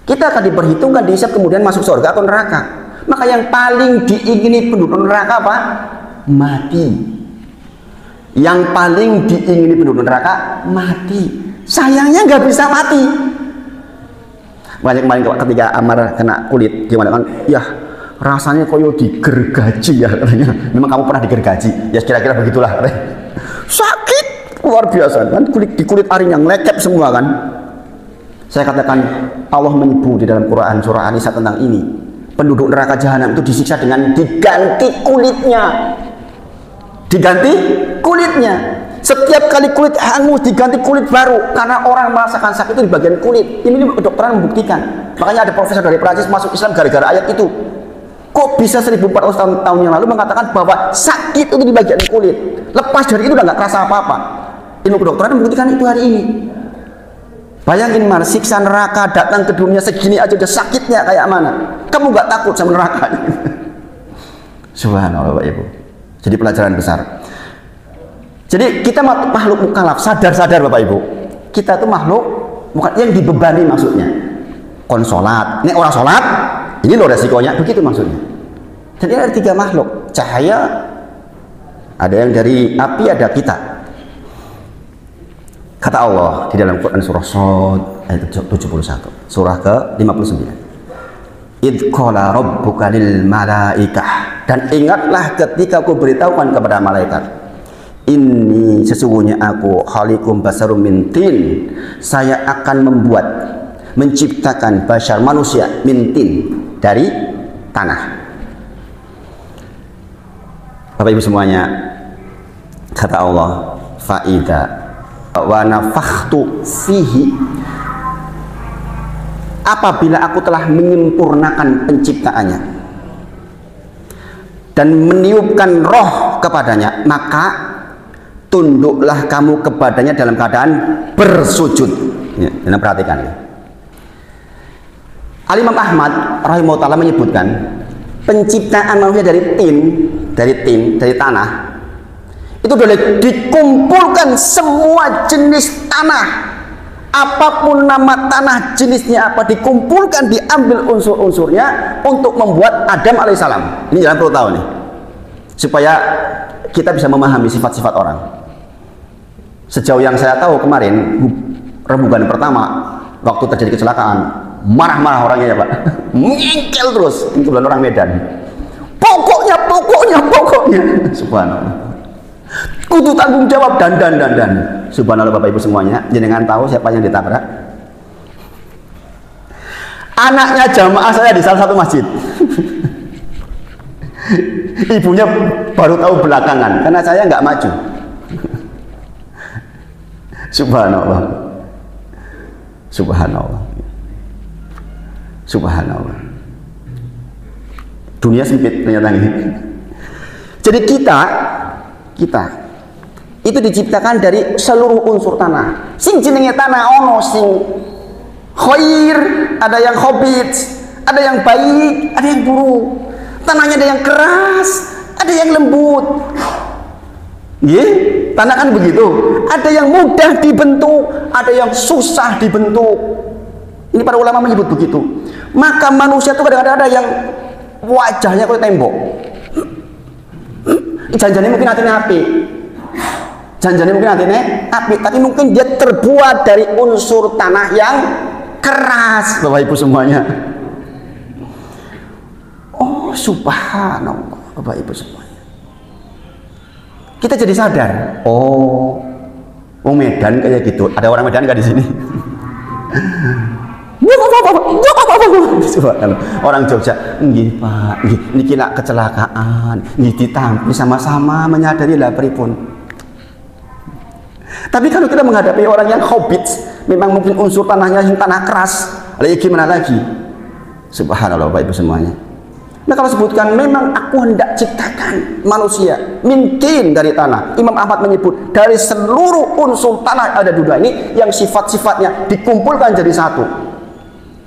Kita akan diperhitungkan, dihisab, kemudian masuk surga atau neraka. Maka yang paling diingini penduduk neraka apa? Mati. Yang paling diingini penduduk neraka mati. Sayangnya nggak bisa mati. Banyak kemarin ketika Amar kena kulit gimana kan? Ya rasanya koyo digergaji ya katanya. Memang kamu pernah digergaji? Ya kira-kira begitulah katanya. Sakit luar biasa kan, di kulit Arin yang lekep semua kan. Saya katakan Allah menyebut di dalam Quran surah An-Nisa tentang ini. Penduduk neraka jahanam itu disiksa dengan diganti kulitnya. Diganti kulitnya. Setiap kali kulit hangus diganti kulit baru, karena orang merasakan sakit itu di bagian kulit. Ini kedokteran membuktikan. Makanya ada profesor dari Prancis masuk Islam gara-gara ayat itu. Kok bisa 1400 tahun yang lalu mengatakan bahwa sakit itu di bagian kulit, lepas dari itu udah nggak kerasa apa-apa. Ilmu kedokteran membuktikan itu hari ini. Bayangin Mar, siksa neraka datang ke dunia segini aja udah sakitnya kayak mana. Kamu nggak takut sama neraka? Subhanallah Bapak Ibu. Jadi pelajaran besar. Jadi kita makhluk mukallaf, sadar-sadar Bapak Ibu. Kita tuh makhluk bukan yang dibebani maksudnya. Konsolat, ini orang sholat, ini loh resikonya, begitu maksudnya. Jadi ada 3 makhluk, cahaya, ada yang dari api, ada kita. Kata Allah di dalam Quran surah Shad ayat 71, surah ke-59. Idh qala rabbuka lil malaikah, dan ingatlah ketika aku beritahukan kepada malaikat, ini sesungguhnya aku khaliqum basarum min tin, saya akan menciptakan bashar manusia min tin, dari tanah. Bapak Ibu semuanya, kata Allah, faida wa nafakhtu fihi, apabila aku telah menyempurnakan penciptaannya dan meniupkan roh kepadanya, maka tunduklah kamu kepadanya dalam keadaan bersujud. Ya, dan perhatikan ya. Al-Imam Ahmad rahimahullah menyebutkan penciptaan manusia dari tanah itu boleh dikumpulkan semua jenis tanah, apapun nama tanah jenisnya apa, dikumpulkan, diambil unsur-unsurnya untuk membuat Adam alaihissalam. Ini jangan perlu tahu nih, supaya kita bisa memahami sifat-sifat orang. Sejauh yang saya tahu kemarin rembugan pertama waktu terjadi kecelakaan, marah-marah orangnya ya Pak, ngengkel terus, kebetulan orang Medan. Pokoknya, subhanallah, kudu tanggung jawab dan. Subhanallah Bapak Ibu semuanya, jenengan tahu siapa yang ditabrak? Anaknya jamaah saya di salah satu masjid. Ibunya baru tahu belakangan, karena saya nggak maju. Subhanallah. Dunia sempit ternyata ini. Jadi kita itu diciptakan dari seluruh unsur tanah. Sing jenenge tanah ono sing khair, ada yang khobit, ada yang baik, ada yang buruk. Tanahnya ada yang keras, ada yang lembut. Tanah kan begitu. Ada yang mudah dibentuk, ada yang susah dibentuk. Ini para ulama menyebut begitu. Maka manusia itu kadang-kadang ada yang wajahnya kayak tembok. Janjane mungkin hatinya api. Janjane mungkin hatinya api, tapi mungkin dia terbuat dari unsur tanah yang keras, Bapak Ibu semuanya. Oh, subhanallah, Bapak Ibu semuanya. Kita jadi sadar, oh, Medan kayak gitu. Ada orang Medan nggak di sini? Orang Jogja, nggih Pak, nggih niki nak kecelakaan, nggih ditampi sama-sama menyadari lah pripun. Tapi kalau kita menghadapi orang yang hobbit, memang mungkin unsur tanahnya yang tanah keras, lagi gimana lagi? Subhanallah, Bapak Ibu semuanya. Nah, kalau sebutkan memang aku hendak ciptakan manusia mintin dari tanah. Imam Ahmad menyebut dari seluruh unsur tanah ada dunia ini yang sifat-sifatnya dikumpulkan jadi satu.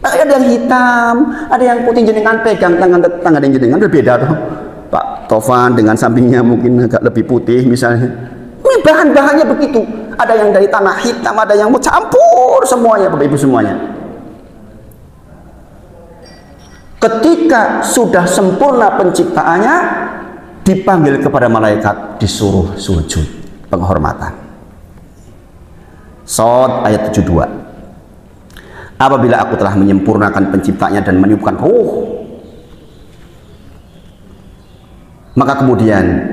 Ada yang hitam, ada yang putih, jenengan pegang tangan jenengan berbeda tuh. Pak Tovan dengan sampingnya mungkin agak lebih putih misalnya. Ini bahan-bahannya begitu. Ada yang dari tanah hitam, ada yang campur semuanya, Bapak Ibu semuanya. Ketika sudah sempurna penciptaannya, dipanggil kepada malaikat, disuruh sujud penghormatan. Shad ayat 72. Apabila aku telah menyempurnakan penciptanya dan meniupkan ruh, maka kemudian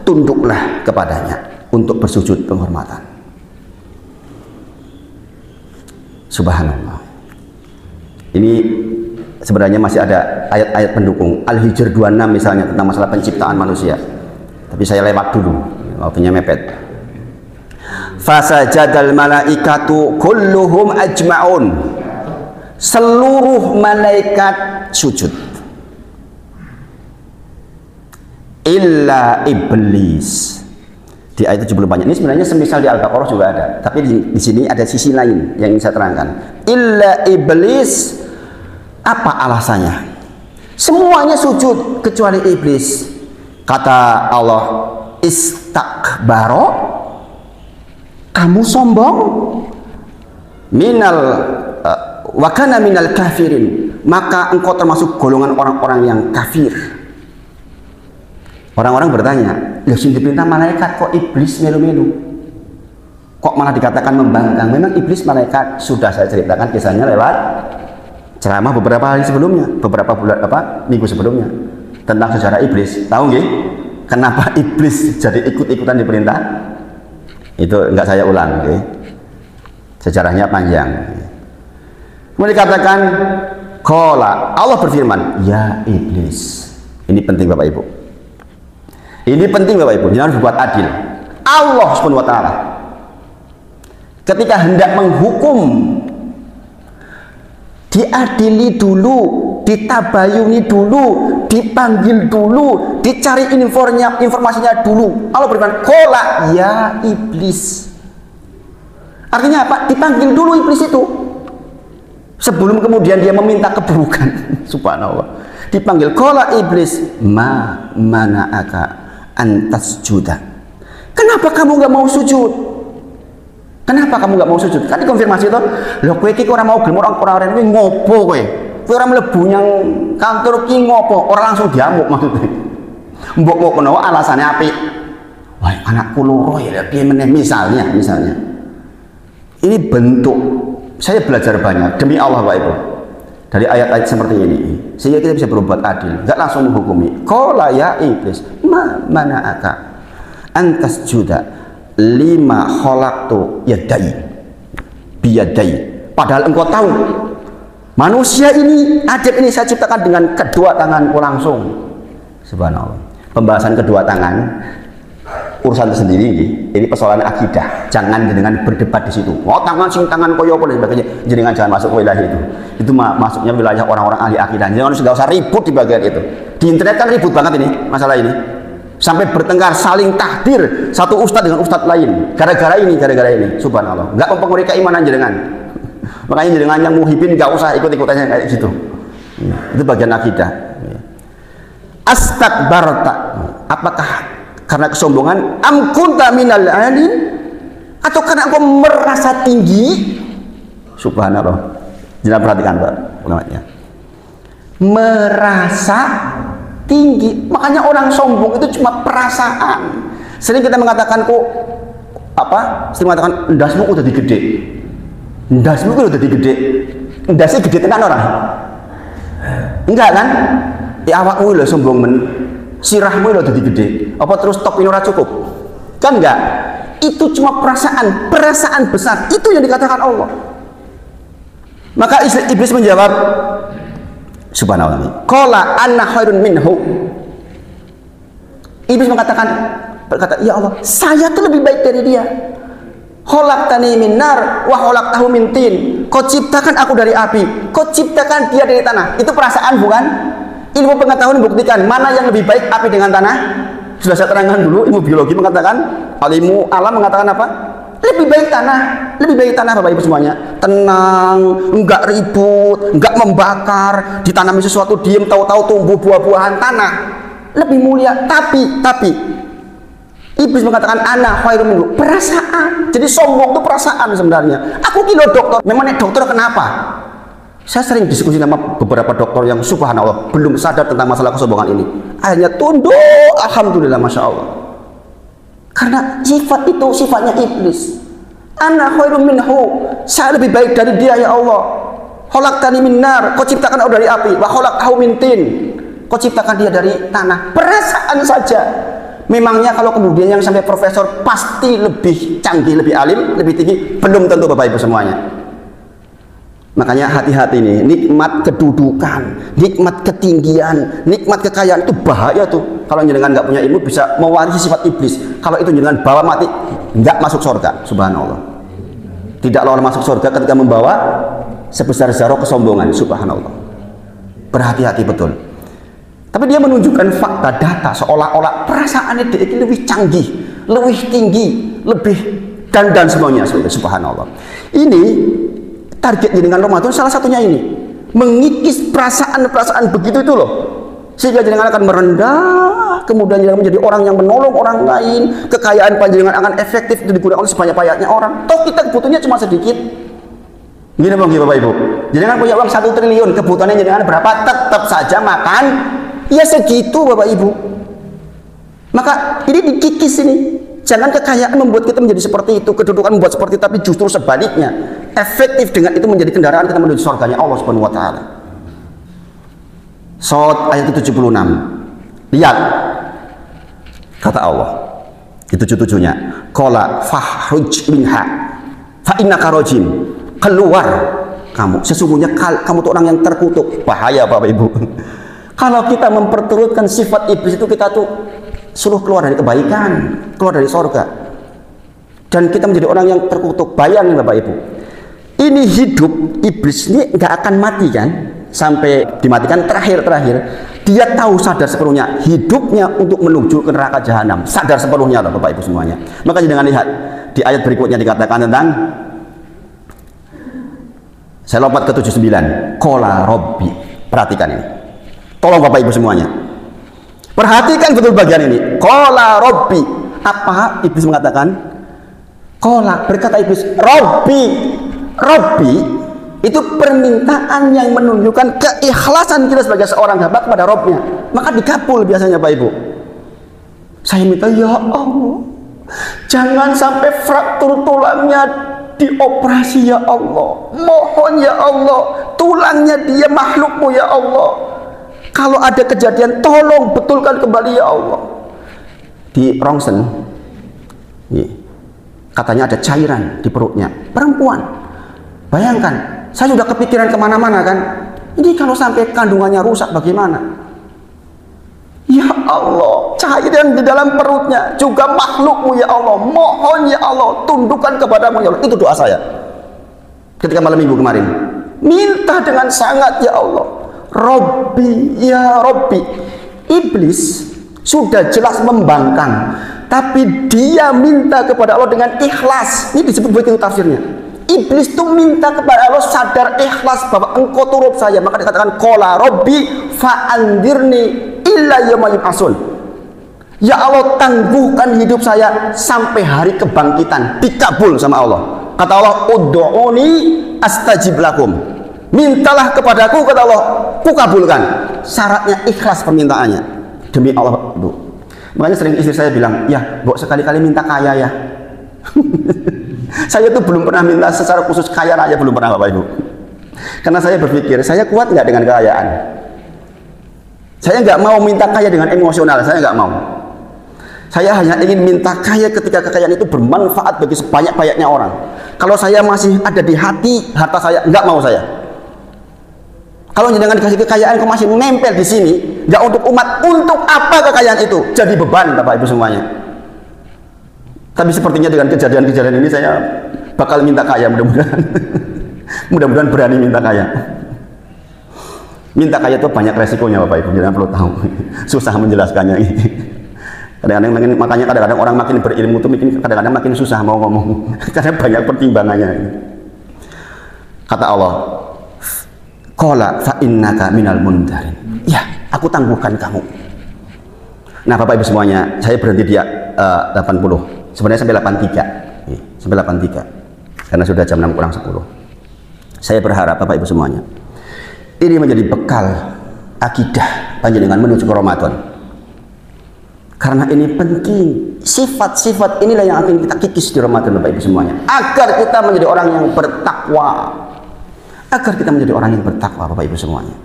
tunduklah kepadanya untuk bersujud penghormatan. Subhanallah. Ini sebenarnya masih ada ayat-ayat pendukung. Al-Hijr 26 misalnya tentang masalah penciptaan manusia. Tapi saya lewat dulu, waktunya mepet. Fasajadal malaikatu kulluhum ajma'un. Seluruh malaikat sujud. Illa iblis. Di ayat 74 ini sebenarnya semisal di Al-Baqarah juga ada, tapi di sini ada sisi lain yang ingin saya terangkan. Illa iblis. Apa alasannya? Semuanya sujud kecuali iblis. Kata Allah, istakbaro, kamu sombong, minal wakana minal kafirin, maka engkau termasuk golongan orang-orang yang kafir. Orang-orang bertanya, ya sing diperintah malaikat kok iblis melu-melu? Kok malah dikatakan membangkang? Memang iblis malaikat sudah saya ceritakan kisahnya lewat ceramah beberapa hari sebelumnya, beberapa bulan minggu sebelumnya tentang sejarah iblis. Tahu nggih? Kenapa iblis jadi ikut-ikutan diperintah? Itu enggak saya ulang, nggih. Sejarahnya panjang. Kemudian dikatakan qala, Allah berfirman, ya iblis. Ini penting Bapak Ibu. Ini penting Bapak Ibu, jangan berbuat adil. Allah Subhanahu wa taala ketika hendak menghukum, diadili dulu, ditabayuni dulu, dipanggil dulu, dicari informasinya dulu. Allah berfirman, qala ya iblis. Artinya apa? Dipanggil dulu iblis itu sebelum kemudian dia meminta keburukan. Subhanallah. Dipanggil, qala iblis ma mana'aka antas juda. Kenapa kamu nggak mau sujud? Kenapa kamu nggak mau sujud? Kan dikonfirmasi itu, loh kowe iki ora mau gelem orang kuwi ngopo kowe? Kowe ora mlebu nyang kantor ki ngopo? Ora langsung diamuk maksudnya. Mbok kok kono alasane apik. Wah, anakku loro ya piye meneh misalnya. Ini bentuk saya belajar banyak demi Allah Bapak Ibu. Dari ayat-ayat seperti ini sehingga kita bisa berbuat adil, nggak langsung menghukumi. Qala ya iblis ma mana'aka antas juda lima khalaqtu yadai biyadai. Padahal engkau tahu manusia ini, Adam ini saya ciptakan dengan kedua tanganku langsung. Subhanallah. Pembahasan kedua tangan urusan tersendiri. Ini persoalan akidah. Jangan dengan berdebat di situ. Oh tangan sing tangan koyo apa dan sebagainya. Jangan masuk ke wilayah itu. Itu masuknya wilayah orang-orang ahli akidah. Jangan usah ribut di bagian itu. Di internet kan ribut banget ini masalah ini. Sampai bertengkar, saling tahdir satu ustadz dengan ustadz lain. Gara-gara ini. Subhanallah. Enggak mempengaruhi keimanan jenengan. Makanya jenengan yang muhibin enggak usah ikut-ikutannya kayak gitu. Itu bagian akidah. Astakbarta. Apakah karena kesombongan? Am kunta minal alin? Atau karena engkau merasa tinggi? Subhanallah. Jangan perhatikan Pak. ulamanya. Merasa tinggi. Makanya orang sombong itu cuma perasaan. Sering kita mengatakan kok apa? Sering mengatakan ndasmu udah gede. Ndasmu udah gede. Ndasnya gede tenan orang. Enggak kan? Ya awakmu lho sombong men. Sirahmu lho dadi gede. Apa terus top ini ora cukup? Kan enggak? Itu cuma perasaan, perasaan besar. Itu yang dikatakan Allah. Maka iblis menjawab, subhanallah. Qala anna khairun minhu. Iblis berkata, ya Allah, saya tuh lebih baik dari dia. Khalaqtani min nar wa khalaqtahu min tin. Kau ciptakan aku dari api, kau ciptakan dia dari tanah. Itu perasaan bukan? Ilmu pengetahuan membuktikan mana yang lebih baik, api dengan tanah. Sudah saya terangkan dulu, ilmu biologi mengatakan, ilmu alam mengatakan apa? Lebih baik tanah, lebih baik tanah Bapak Ibu semuanya. Tenang, enggak ribut, enggak membakar, ditanami sesuatu diem, tahu-tahu tumbuh buah-buahan tanah. Lebih mulia, tapi iblis mengatakan anak khairum minhu, perasaan. Jadi sombong itu perasaan sebenarnya. Aku kilo dokter, memangnya dokter kenapa? Saya sering diskusi sama beberapa dokter yang subhanallah belum sadar tentang masalah kesombongan ini. Akhirnya tunduk, alhamdulillah, masya Allah. Karena sifat itu sifatnya iblis. Anak khairum minhu, saya lebih baik dari dia ya Allah. Khalaqtani min nar, kau ciptakan aku dari api. Wa khalaqtahu min tin, kau ciptakan dia dari tanah. Perasaan saja. Memangnya kalau kemudian yang sampai profesor pasti lebih canggih, lebih alim, lebih tinggi? Belum tentu Bapak Ibu semuanya. Makanya hati-hati nih, nikmat kedudukan, nikmat ketinggian, nikmat kekayaan itu bahaya tuh. Kalau jenengan nggak punya ilmu bisa mewarisi sifat iblis. Kalau itu jenengan bawa mati, nggak masuk surga, subhanallah. Tidak lawan masuk surga ketika membawa sebesar zarah kesombongan, subhanallah. Berhati-hati betul. Tapi dia menunjukkan fakta data seolah-olah perasaannya dia lebih canggih, lebih tinggi, lebih dan semuanya, subhanallah. Ini target dengan Ramadan salah satunya ini, mengikis perasaan-perasaan begitu itu loh, sehingga jenengan akan merendah, kemudian jenengan menjadi orang yang menolong orang lain, kekayaan panjenengan akan efektif itu digunakan oleh sebanyak-banyaknya orang. Toh kita kebutuhannya cuma sedikit. Gini bang, Bapak Ibu, jenengan punya uang 1 triliun, kebutuhannya jenengan berapa? Tetap saja makan ya segitu Bapak Ibu. Maka ini dikikis ini. Jangan kekayaan membuat kita menjadi seperti itu, kedudukan membuat seperti itu, tapi justru sebaliknya, efektif dengan itu menjadi kendaraan kita menuju surganya Allah Subhanahu wa taala. Shot ayat 76. Lihat kata Allah di 77-nya, qala fahruj minha fa innaka rajim. Keluar kamu, sesungguhnya kamu tuh orang yang terkutuk. Bahaya Bapak Ibu. Kalau kita memperturutkan sifat iblis itu, kita tuh suruh keluar dari kebaikan, keluar dari surga, dan kita menjadi orang yang terkutuk. Bayangin Bapak Ibu, ini hidup iblis ini nggak akan mati kan, sampai dimatikan terakhir dia tahu sadar sepenuhnya hidupnya untuk menuju ke neraka jahanam, sadar sepenuhnya loh Bapak Ibu semuanya. Maka jangan lihat di ayat berikutnya dikatakan tentang, saya lompat ke 79, qala rabbi. Perhatikan ini, tolong Bapak Ibu semuanya, perhatikan betul bagian ini. Qala rabbi. Apa iblis mengatakan? Qala, berkata iblis, rabbi. Rabbi itu permintaan yang menunjukkan keikhlasan kita sebagai seorang hamba kepada Rabbnya. Maka dikabul biasanya Bapak Ibu. Saya minta ya Allah, jangan sampai fraktur tulangnya dioperasi ya Allah. Mohon ya Allah, tulangnya dia makhlukmu ya Allah. Kalau ada kejadian, tolong betulkan kembali ya Allah. Di rongsen, katanya ada cairan di perutnya. Perempuan, bayangkan, saya sudah kepikiran kemana-mana kan. Ini kalau sampai kandungannya rusak bagaimana? Ya Allah, cairan di dalam perutnya juga makhlukmu ya Allah. Mohon ya Allah, tundukkan kepadamu ya Allah. Itu doa saya ketika malam minggu kemarin. Minta dengan sangat ya Allah. Robbi ya Robbi. Iblis sudah jelas membangkang, tapi dia minta kepada Allah dengan ikhlas. Ini disebut begitu tafsirnya. Iblis itu minta kepada Allah sadar ikhlas bahwa engkau turut saya. Maka dikatakan qala Robbi fa'andirni illa yaumil asun. Ya Allah, tangguhkan hidup saya sampai hari kebangkitan. Dikabul sama Allah. Kata Allah, ud'uni astajib lakum. Mintalah kepadaku, kata Allah, kukabulkan. Syaratnya ikhlas permintaannya. Demi Allah, Bu. Makanya sering istri saya bilang, ya, Bu, sekali-kali minta kaya ya. Saya tuh belum pernah minta secara khusus kaya raya, belum pernah, Bapak Ibu. Karena saya berpikir, saya kuat nggak dengan kekayaan? Saya nggak mau minta kaya dengan emosional, saya nggak mau. Saya hanya ingin minta kaya ketika kekayaan itu bermanfaat bagi sebanyak-banyaknya orang. Kalau saya masih ada di hati, harta saya, nggak mau saya. Kalau jangan dikasih kekayaan, kok masih nempel di sini, nggak untuk umat, untuk apa kekayaan itu? Jadi beban, Bapak Ibu semuanya. Tapi sepertinya dengan kejadian-kejadian ini saya bakal minta kaya, mudah-mudahan. Mudah-mudahan berani minta kaya. Minta kaya itu banyak resikonya, Bapak Ibu, jangan perlu tahu. Susah menjelaskannya ini. Kadang-kadang, makanya kadang-kadang orang makin berilmu itu kadang-kadang makin susah mau ngomong. Karena banyak pertimbangannya. Kata Allah, qala fa innaka minal mundarin. Ya, aku tangguhkan kamu. Nah, Bapak Ibu semuanya, saya berhenti di 80. Sebenarnya sampai 83. Sampai 83. Karena sudah jam 6 kurang 10. Saya berharap Bapak Ibu semuanya, ini menjadi bekal akidah panjenengan menuju ke Ramadan. Karena ini penting. Sifat-sifat inilah yang akan kita kikis di Ramadan, Bapak Ibu semuanya. Agar kita menjadi orang yang bertakwa. Agar kita menjadi orang yang bertakwa, Bapak Ibu semuanya.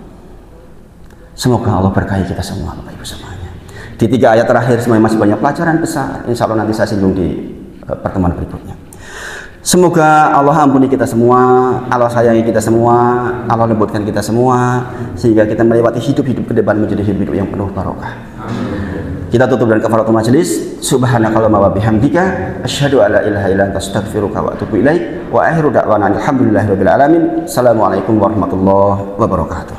Semoga Allah berkahi kita semua, Bapak Ibu semuanya. Di 3 ayat terakhir semuanya masih banyak pelajaran besar. Insya Allah nanti saya singgung di pertemuan berikutnya. Semoga Allah ampuni kita semua, Allah sayangi kita semua, Allah lembutkan kita semua, sehingga kita melewati hidup-hidup ke depan menjadi hidup yang penuh barokah. Kita tutup dengan kafaratul majelis. Subhanakallahumma wa bihamdika asyhadu an la ilaha illa anta astaghfiruka wa atubu ilaik. Wa akhiru da'wana alhamdulillahirabbil alamin. Assalamualaikum warahmatullahi wabarakatuh.